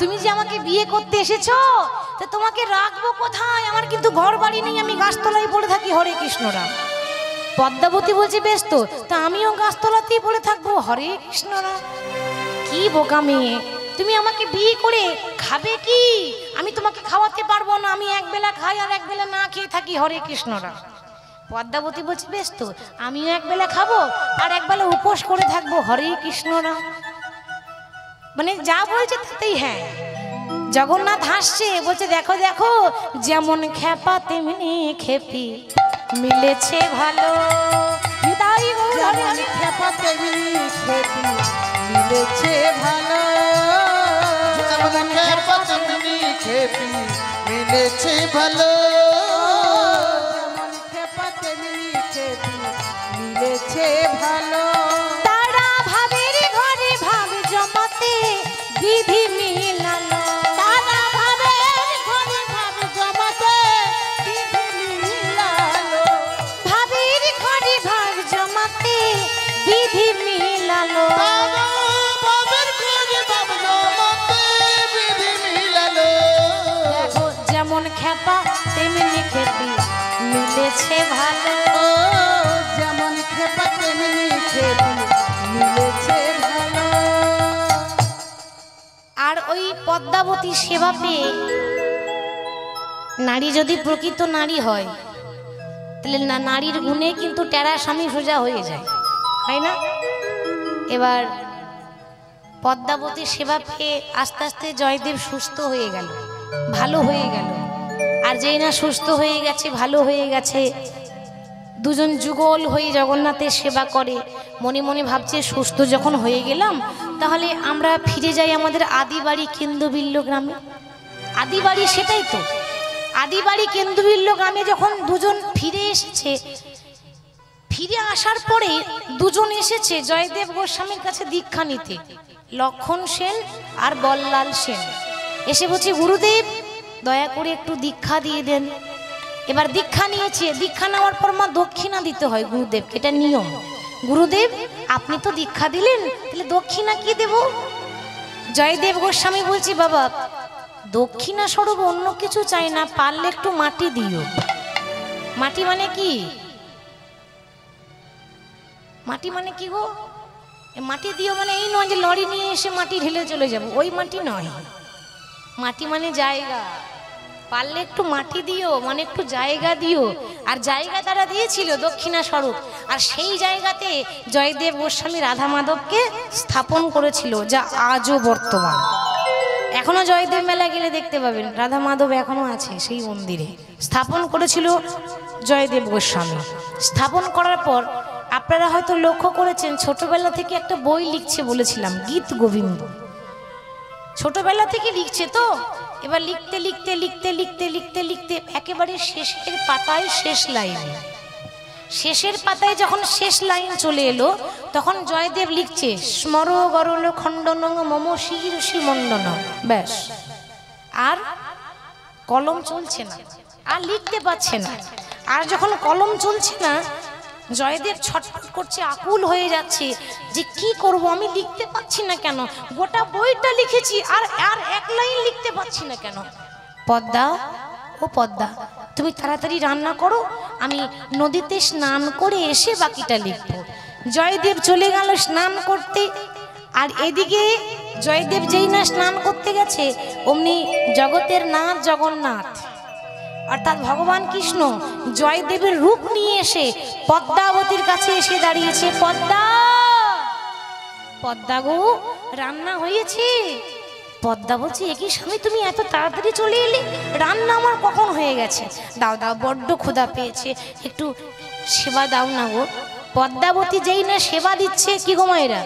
তুমি যে আমাকে বিয়ে করতে এসেছো, তো তোমাকে রাখবো কোথায়? আমার কিন্তু ঘর বাড়ি নেই, আমি গাছতলায় পড়ে থাকি, হরে কৃষ্ণ রাম। পদ্মাবতী বলছে বেশ তো, তা আমিও গাছতলাতেই পড়ে থাকবো, হরে কৃষ্ণ রাম। কি বোকা মেয়ে, তুমি আমাকে বিয়ে করে খাবে কি? আমি তোমাকে খাওয়াতে পারবো না, আমি একবেলা খাই আর একবেলা না খেয়ে থাকি, হরে কৃষ্ণ রাম। পদ্মাবতী বলছে বেশ তো, আমিও একবেলা খাবো আর একবেলা উপোস করে থাকবো, হরে কৃষ্ণ রাম। মানে যা বলছে তাতেই হ্যাঁ। জগন্নাথ হাসছে, বলছে দেখো দেখো, যেমন খেপা তেমনি খেপি, মিলেছে ভালো। যেমন খেপা তেমনি খেপি, মিলেছে ভালো। যেমন খেপা তেমনি খেপি, মিলেছে ভালো। যেমন খেপা তেমনি খেপি, মিলেছে ভালো। তারা ভাবের ঘরে ভাব জমাতে বিধি মিলালো। তারা ভাবের ঘরে ভাব জমাতে বিধি মিলালো। ভাবের ঘরে ভাব জমাতে বিধি মিলালো। তারা ভাবের ঘরে ভাব জমাতে বিধি মিলালো। দেখো যেমন খেপা তেমনি খেপি, মিলেছে ভালো। যেমন খেপা তেমনি খেপি, মিলেছে ভালো। আর ওই পদ্মাবতী সেবা পেয়ে নারী যদি প্রকৃত নারী হয়, তাহলে না নারীর গুণে কিন্তু টেরা স্বামী সোজা হয়ে যায়, হয় না? এবার পদ্মাবতীর সেবা পেয়ে আস্তে আস্তে জয়দেব সুস্থ হয়ে গেল, ভালো হয়ে গেল। আর যেই না সুস্থ হয়ে গেছে, ভালো হয়ে গেছে, দুজন যুগল হয়ে জগন্নাথের সেবা করে। মনে মনে ভাবছে সুস্থ যখন হয়ে গেলাম, তাহলে আমরা ফিরে যাই আমাদের আদিবাড়ি কেন্দ্রবিল্ল গ্রামে। আদিবাড়ি সেটাই তো, আদিবাড়ি কেন্দ্রবিল্ল গ্রামে যখন দুজন ফিরে এসেছে, ফিরে আসার পরে দুজন এসেছে জয়দেব গোস্বামীর কাছে দীক্ষা নিতে, লক্ষণ সেন আর বল্লাল সেন। এসে বলছে গুরুদেব দয়া করে একটু দীক্ষা দিয়ে দেন। এবার দীক্ষা নিয়েছে, দীক্ষা নেওয়ার পর মা দক্ষিণা দিতে হয় গুরুদেবকে, এটা নিয়ম। গুরুদেব আপনি তো দীক্ষা দিলেন, তাহলে দক্ষিণা কি দেব? জয়দেব গোস্বামী বলছি বাবা দক্ষিণা স্বরূপ অন্য কিছু চাই না, পারলে একটু মাটি দিও। মাটি মানে কি? মাটি মানে কি গো? মাটি দিও মানে এই নয় যে লরি নিয়ে এসে মাটি ঢেলে চলে যাব, ওই মাটি নয়। মাটি মানে জায়গা, পারলে একটু মাটি দিও মানে একটু জায়গা দিও। আর জায়গা তারা দিয়েছিল দক্ষিণা স্বরূপ, আর সেই জায়গাতে জয়দেব গোস্বামী রাধা মাধবকে স্থাপন করেছিল, যা আজও বর্তমান। এখনো জয়দেব মেলা গেলে দেখতে পাবেন রাধা মাধব এখনো আছে সেই মন্দিরে, স্থাপন করেছিল জয়দেব গোস্বামী। স্থাপন করার পর আপনারা হয়তো লক্ষ্য করেছেন, ছোটবেলা থেকে একটা বই লিখছে বলেছিলাম, গীত গোবিন্দ। ছোটবেলা থেকে লিখছে তো, এবার লিখতে লিখতে লিখতে লিখতে লিখতে লিখতে একেবারে শেষের পাতায় শেষ লাইন, শেষের পাতায় যখন শেষ লাইন চলে এলো, তখন জয়দেব লিখছে স্মর গরল খণ্ডন মম শিরসি মণ্ডন। ব্যাস, আর কলম চলছে না, আর লিখতে পারছে না। আর যখন কলম চলছে না, জয়দেব ছটফট করছে, আকুল হয়ে যাচ্ছে যে কি করব, আমি লিখতে পাচ্ছি না কেন, গোটা বইটা লিখেছি আর আর এক লাইন লিখতে পাচ্ছি না কেন। পদ্মা, ও পদ্মা, তুমি তাড়াতাড়ি রান্না করো, আমি নদীতে স্নান করে এসে বাকিটা লিখবো। জয়দেব চলে গেল স্নান করতে। আর এদিকে জয়দেব যেই না স্নান করতে গেছে, অমনি জগতের নাথ জগন্নাথ অর্থাৎ ভগবান কৃষ্ণ জয়দেবের রূপ নিয়ে এসে পদ্মাবতীর কাছে এসে দাঁড়িয়েছে। পদ্মা, পদ্মা গো, রান্না হয়েছে। পদ্মা বলছে, একই স্বামী তুমি এত তাড়াতাড়ি চলে এলে, রান্না আমার কখন হয়ে গেছে। দাও দাও, বড্ড ক্ষুধা পেয়েছে, একটু সেবা দাও না গো। পদ্মাবতী যেই না সেবা দিচ্ছে, কি গো মায়েরা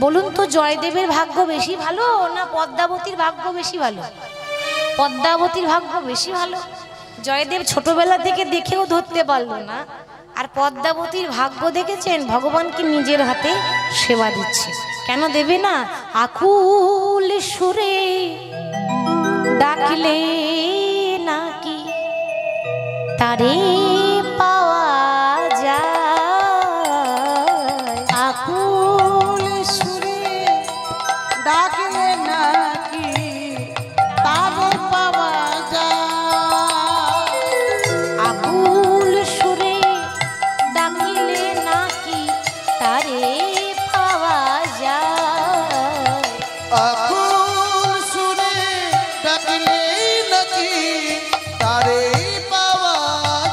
বলুন তো, জয়দেবের ভাগ্য বেশি ভালো না পদ্মাবতীর ভাগ্য বেশি ভালো? পদ্মাবতীর ভাগ্য বেশি ভালো। জয়দেব ছোটবেলা থেকে দেখেও ধরতে পারলো না। আর পদ্মাবতীর ভাগ্য দেখেছেন, ভগবানকে নিজের হাতে সেবা দিচ্ছে। কেন দেবে না? আকুল সুরে ডাকলে নাকি তারে পাওয়া যায়। আকুল সুরে ডাকলে নাকি তারে পাওয়া যায়। আকুল সুরে ডাকিলে নাকি তারে পাওয়া যায়। আকুল সুরে ডাকলে নাকি তারে পাওয়া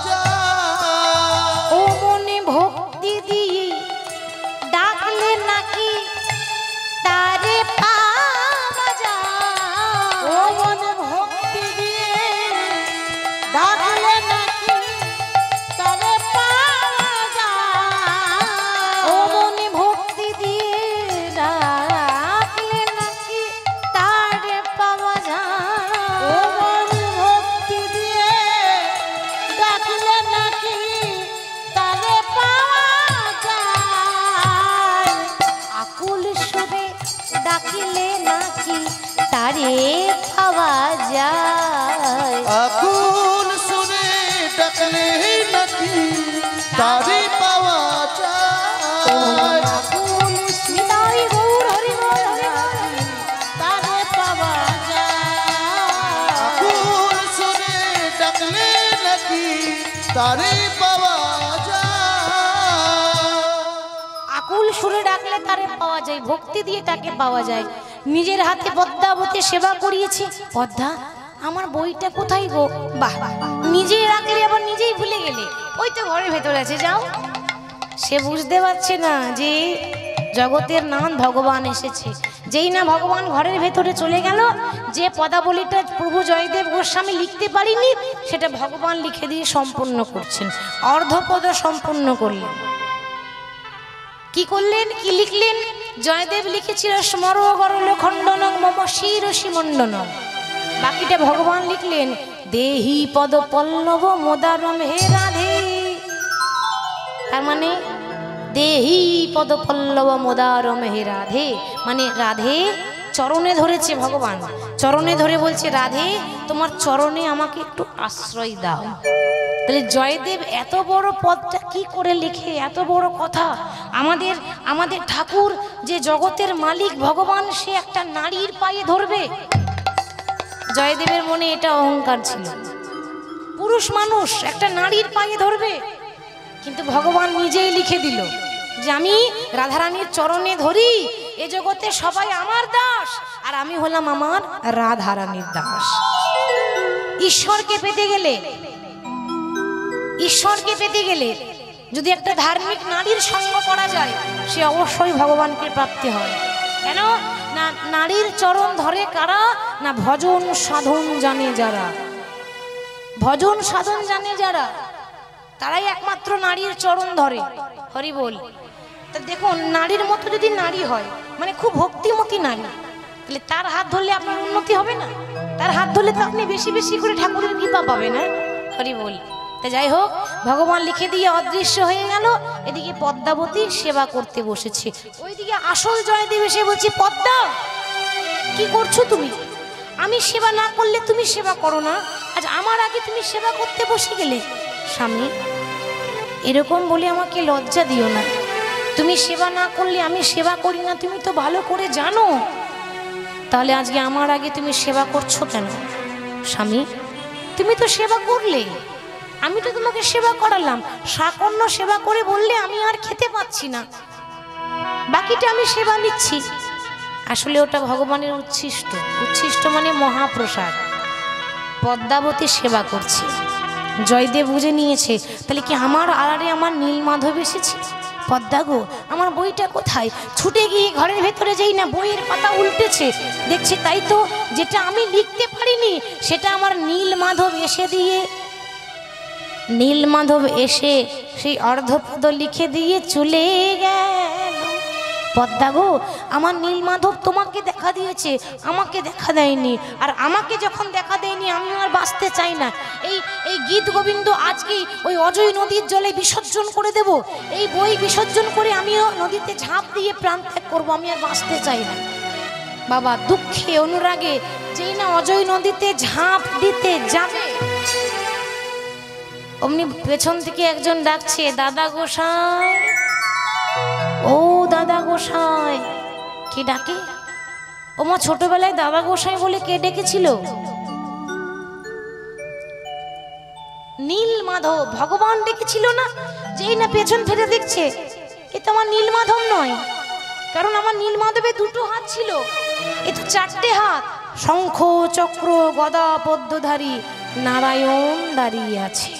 যায়। ও মনে ভক্তি দিয়ে ডাকলে নাকি তারে পাওয়া যায়। ও মনে ভক্তি দিয়ে ডাকলে নাকি তারে পাওয়া যায়। ও মনে ভক্তি দিয়ে ডাকলে নাকি তারে পাওয়া যায়। ও মনে ভক্তি দিয়ে ডাকলে নাকি তারে পাওয়া যায়। আকুল সুরে ডাকিলে নাকি তারে পাওয়া যায়। আকুল সুরে ডাকলে নাকি তারে পাওয়া যায়। আকুল স্মিতাই গৌর হরি বল হরি বল। তারে পাওয়া যায়। আকুল সুরে ডাকলে নাকি তারে পাওয়া যায়। আকুল সুরে ডাকলে তারে পাওয়া যায়, ভক্তি দিয়ে তাকে পাওয়া যায়। নিজের হাতে পদ্মাবতী সেবা করিয়েছে। পদ্মা, আমার বইটা কোথায় গো? বাহ, নিজেই রাখলে আবার নিজেই ভুলে গেলে। ওই তো ঘরের ভেতরে আছে, যাও। সে বুঝতে পারছে না যে জগতের নাম ভগবান এসেছে। যেই না ভগবান ঘরের ভেতরে চলে গেল, যে পদাবলীটা প্রভু জয়দেব গোস্বামী লিখতে পারিনি, সেটা ভগবান লিখে দিয়ে সম্পূর্ণ করছেন। অর্ধপদ সম্পূর্ণ করলেন। কি করলেন, কি লিখলেন? জয়দেব লিখেছিল স্মর গরল খণ্ডনং মম শিরসি মণ্ডনং। বাকিটা ভগবান লিখলেন দেহি পদ পল্লব মোদারম হে রাধে। তার মানে দেহি পদ পল্লব মোদারম হে রাধে, মানে রাধে চরণে ধরেছে ভগবান, চরণে ধরে বলছে রাধে তোমার চরণে আমাকে একটু আশ্রয় দাও। তাহলে জয়দেব এত বড় পদটা কি করে লিখে, এত বড় কথা। আমাদের ঠাকুর যে জগতের মালিক ভগবান, সে একটা নারীর পায়ে ধরবে। জয়দেবের মনে এটা অহংকার ছিল, পুরুষ মানুষ একটা নারীর পায়ে ধরবে। কিন্তু ভগবান নিজেই লিখে দিল যে আমি রাধারানীর চরণে ধরি, এ জগতে সবাই আমার দাস, আর আমি হলাম আমার রাধারানীর দাস। ঈশ্বরকে পেতে গেলে যদি একটা ধার্মিক নারীর সঙ্গ করা যায়, সে অবশ্যই ভগবানকে প্রাপ্তি হয়। কেন না? নারীর চরণ ধরে কারা না? ভজন সাধন জানে যারা, ভজন সাধন জানে যারা, তারাই একমাত্র নারীর চরণ ধরে। হরি বল। তা দেখুন, নারীর মতো যদি নারী হয়, মানে খুব ভক্তিমতী নারী, তাহলে তার হাত ধরলে আপনার উন্নতি হবে না? তার হাত ধরলে তো আপনি বেশি বেশি করে ঠাকুরের কৃপা পাবেন। না হরি বল। তা যাই হোক, ভগবান লিখে দিয়ে অদৃশ্য হয়ে গেল। এদিকে পদ্মাবতী সেবা করতে বসেছে, ওইদিকে আসল জয়দেব এসে বলছি পদ্মা কি করছো তুমি? আমি সেবা না করলে তুমি সেবা করো না, আজ আমার আগে তুমি সেবা করতে বসে গেলে। স্বামী এরকম বলে আমাকে লজ্জা দিও না। তুমি সেবা না করলে আমি সেবা করি না, তুমি তো ভালো করে জানো। তাহলে আজকে আমার আগে তুমি সেবা করছো কেন? স্বামী, তুমি তো সেবা করলে, আমি তো তোমাকে সেবা করালাম। সাকর্ণ সেবা করে বললে আমি আর খেতে পাচ্ছি না, বাকিটা আমি সেবা নিচ্ছি। আসলে ওটা ভগবানের উচ্ছিষ্ট, উচ্ছিষ্ট মানে মহাপ্রসাদ। পদ্মাবতী সেবা করছে, জয়দেব বুঝে নিয়েছে। তাহলে কি আমার আড়ারে আমার নীলমাধব এসেছে? পদ্মা গো, আমার বইটা কোথায়? ছুটে গিয়ে ঘরের ভেতরে যেই না বইয়ের পাতা উল্টেছে, দেখছে তাই তো যেটা আমি লিখতে পারিনি সেটা আমার নীলমাধব এসে দিয়ে, নীলমাধব এসে সেই অর্ধপদ লিখে দিয়ে চলে গেল। পদ্মা গো, আমার নীলমাধব তোমাকে দেখা দিয়েছে, আমাকে দেখা দেয়নি। আর আমাকে যখন দেখা দেয়নি আমি আর বাঁচতে চাই না। এই এই গীত গোবিন্দ আজকেই ওই অজয় নদীর জলে বিসর্জন করে দেব। এই বই বিসর্জন করে আমিও নদীতে ঝাঁপ দিয়ে প্রাণ ত্যাগ করবো, আমি আর বাঁচতে চাই না। বাবা দুঃখে অনুরাগে যেই না অজয় নদীতে ঝাঁপ দিতে যাবে, অমনি পেছন থেকে একজন ডাকছে, দাদা গোসাই, ও দাদা গোসাই। কে ডাকে? ও মা, ছোটবেলায় দাদা গোসাই বলে কে ডেকেছিল? নীলমাধব ভগবান ডেকেছিল না। যেই না পেছন ফিরে দেখছে, এ তো আমার নীলমাধব নয়, কারণ আমার নীলমাধবের দুটো হাত ছিল, এ তো চারটে হাত। শঙ্খ চক্র গদা পদ্মধারী নারায়ণ দাঁড়িয়ে আছে,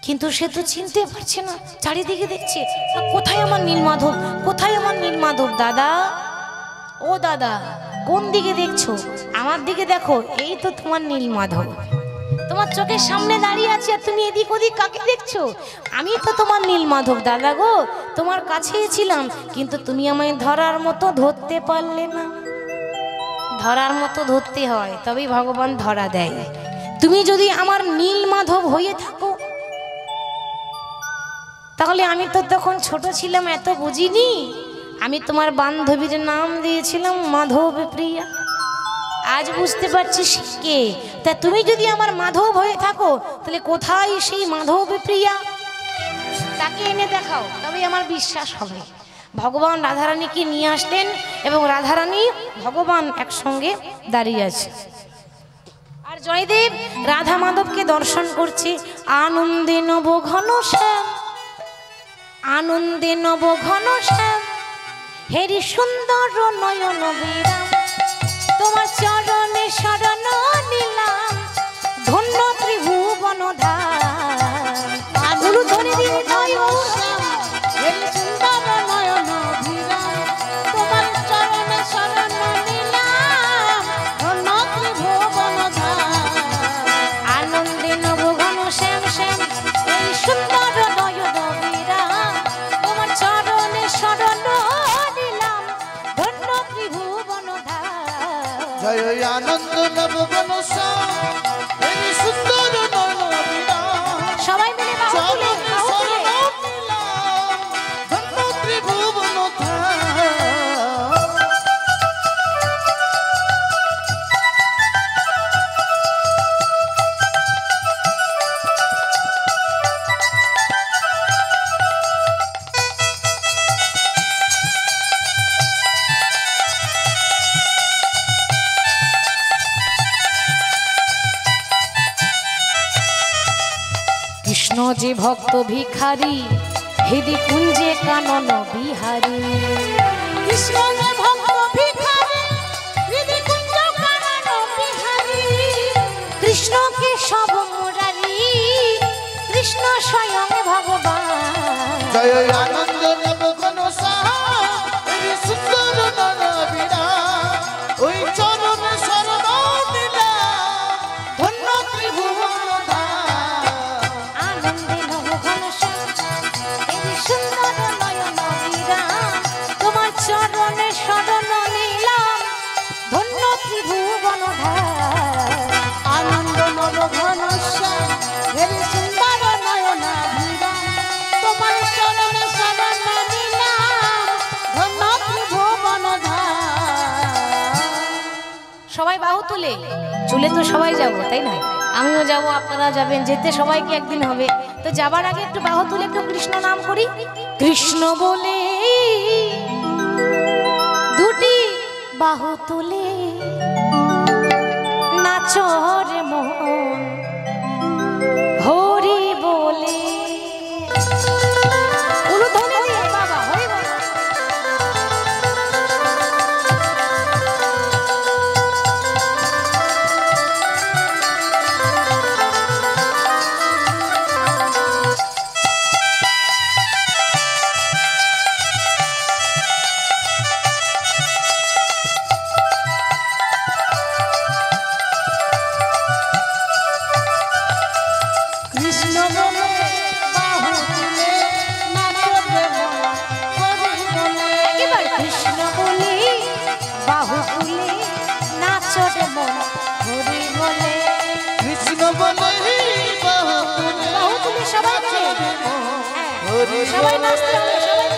কিন্তু সে তো চিনতে পারছে না। চারিদিকে দেখছে, কোথায় আমার নীলমাধব, কোথায় আমার নীলমাধব? দাদা, ও দাদা, কোন দিকে দেখছো? আমার দিকে দেখো, এই তো তোমার নীলমাধব, তোমার চোখের সামনে দাঁড়িয়ে আছে। আর তুমি এদিক ওদিক কাকে দেখছো? আমি তো তোমার নীলমাধব। দাদা গো, তোমার কাছেই ছিলাম, কিন্তু তুমি আমায় ধরার মতো ধরতে পারলে না। ধরার মতো ধরতে হয়, তবেই ভগবান ধরা দেয়। তুমি যদি আমার নীলমাধব হয়ে থাকো, তাহলে আমি তো তখন ছোট ছিলাম, এত বুঝিনি। আমি তোমার বান্ধবীর নাম দিয়েছিলাম মাধব প্রিয়া। আজ বুঝতে পারছিস কে। তা তুমি যদি আমার মাধব হয়ে থাকো, তাহলে কোথায় সেই মাধব প্রিয়া? তাকে এনে দেখাও, তবে আমার বিশ্বাস হবে। ভগবান রাধারানীকে নিয়ে আসলেন এবং রাধারানী ভগবান একসঙ্গে দাঁড়িয়ে আছে। আর জয়দেব রাধা মাধবকে দর্শন করছে। আনন্দে নব ঘন শ্যাম, আনন্দে নব ঘন শ্যাম, হেরি সুন্দর নয়ন বিরাম, তোমার চরণে শরণ নিলাম, ধন্য ত্রিভুবন ধাম। ধরে দিন হেরি সুন্দর নয়ন বিরাম, তোমার চরণে শরণ নিলাম, ধন্য ত্রিভুবন ধাম। আনন্দে নব ঘন শ্যাম শ্যাম, এই সুন্দর নয়ন বিরাম, তোমার চরণে শরণ নিলাম, ধন্য ত্রিভুবন ধাম। জয় আনন্দ নবঘন শ্যাম, হেরি সুন্দর নয়ন বিরাম, সবাই মিলে বাহু তুলে, বাহু তুলে। ধন্য ত্রিভুবন ধাম। কৃষ্ণ যে ভক্ত ভিখারি, হৃদি কুঞ্জে কানন বিহারী। কৃষ্ণ যে ভক্ত ভিখারি, হৃদি কুঞ্জ কানন বিহারী। কৃষ্ণকে সব মুরারি, কৃষ্ণ স্বয়ং ভগবান। জয় আনন্দ নবঘন শ্যাম, হেরি সুন্দর নয়ন বিরাম, ওই চরণে শরণ নিলাম, ধন্য ত্রিভুবন ধাম। আনন্দে নব ঘন শ্যাম, এই সুন্দর নয়ন বিরাম, তোমার চরণে শরণ নিলাম, ধন্য ত্রিভুবন ধাম। আনন্দ নবঘন শ্যাম, হেরি সুন্দর নয়ন বিরাম, তোমার চরণে শরণ নিলাম, ধন্য ত্রিভুবন ধাম। সবাই বাহু তুলে, চলে তো সবাই যাবো, তাই না? আমিও যাব, আপনারা যাবেন, যেতে সবাইকে একদিন হবে। তো যাবার আগে একটু বাহু তুলে একটু কৃষ্ণ নাম করি। কৃষ্ণ বলে দুটি বাহু তুলে নাচো রে মন হরি বলে। উলুধ্বনি দিয়ে বাবা হরি বল। সবাই নাচতে হবে, সবাই।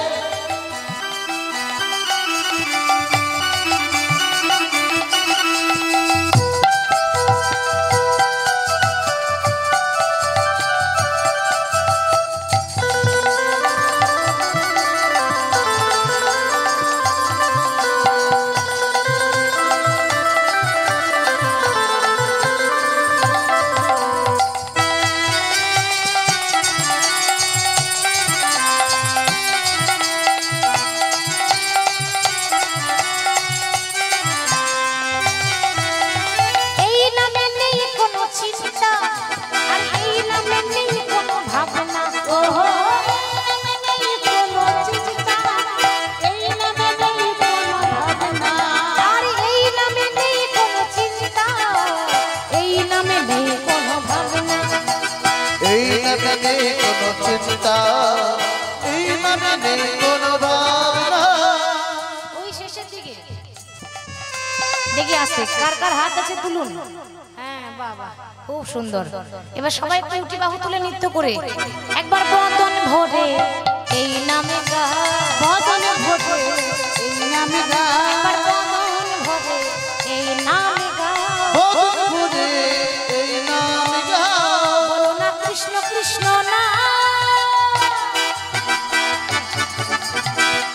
দেখি আসতে কার কার হাত আছে তুলুন। হ্যাঁ বাবা খুব সুন্দর। এবার সবাই দুটি বাহু তুলে নৃত্য করে একবার বদন ভরে এই নামে গা, বদন ভরে এই নামে গা, একবার বদন ভরে এই নামে গা, বদন ভরে এই নামে গা, বলো না কৃষ্ণ কৃষ্ণ না,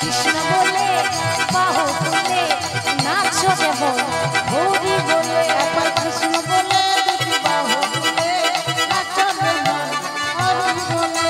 কৃষ্ণ বলে বাহু তুলে নাচো দেব হরি বলে, একবার কৃষ্ণ বলে দুটি বাহু তুলে নাচো দেব হরি বলে।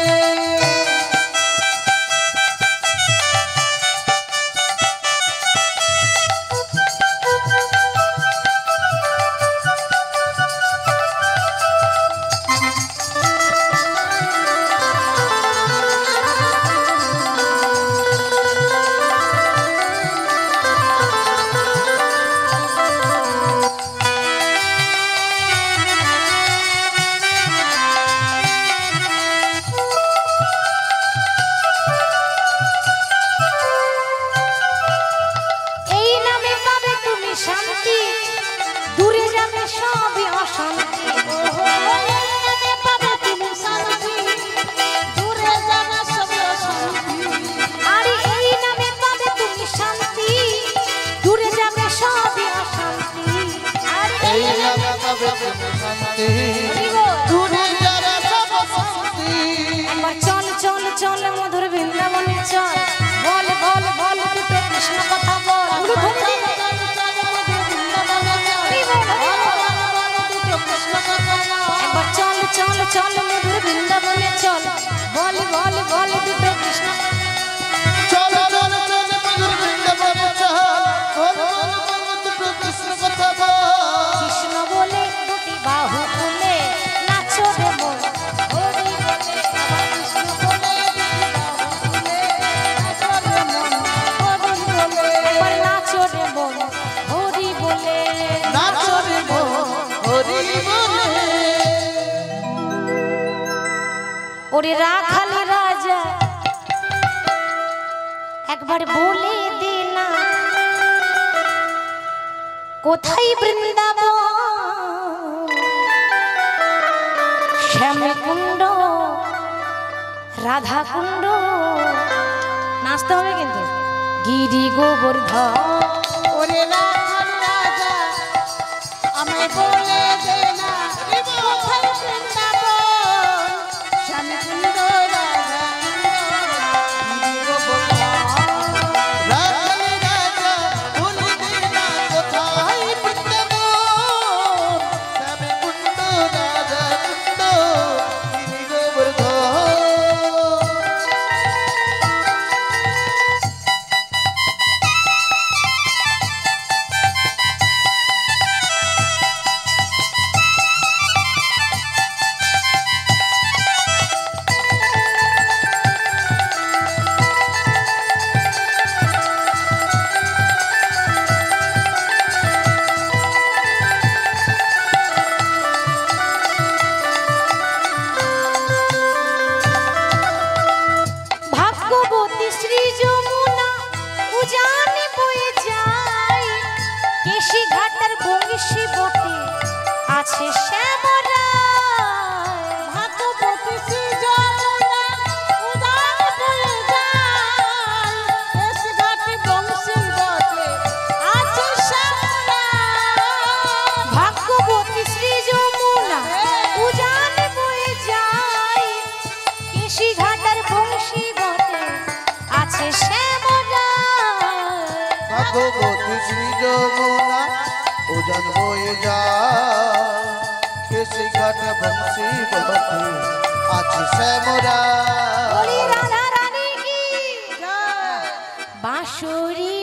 चल चल चल मधुर वृंदावने चल, बोल बोल बोल दुटो कृष्ण कथा बोल, चल चल चल मधुर वृंदावने चल, बोल बोल बोल दुटो कृष्ण, चल चल चल मधुर वृंदावने चल, बोल बोल बोल दुटो कृष्ण कथा बोल। कृष्ण बोले दुटी बाहु तुले नाचो रे मोर हरि बोले, कृष्ण बोले दुटी बाहु तुले नाचो रे मोर हरि बोले, पर नाचो रे मोर हरि बोले, नाचो रे मोर हरि बोले। ওরে রাখালি রাজা একবার বলে দে না কোথায় বৃন্দাবন শ্যামকুণ্ড রাধা কুণ্ড, নাচতে হবে কিন্তু গিরি গোবর্ধন। ওরে রাখাল রাজা আমায় বলে দে না ভাগবতী শ্রী যমুনা উজান বয়ে যা কেসি ঘাটে বংশী বলতে আছে শ্যামরা বলি রাধা রানী কি বাঁশুরি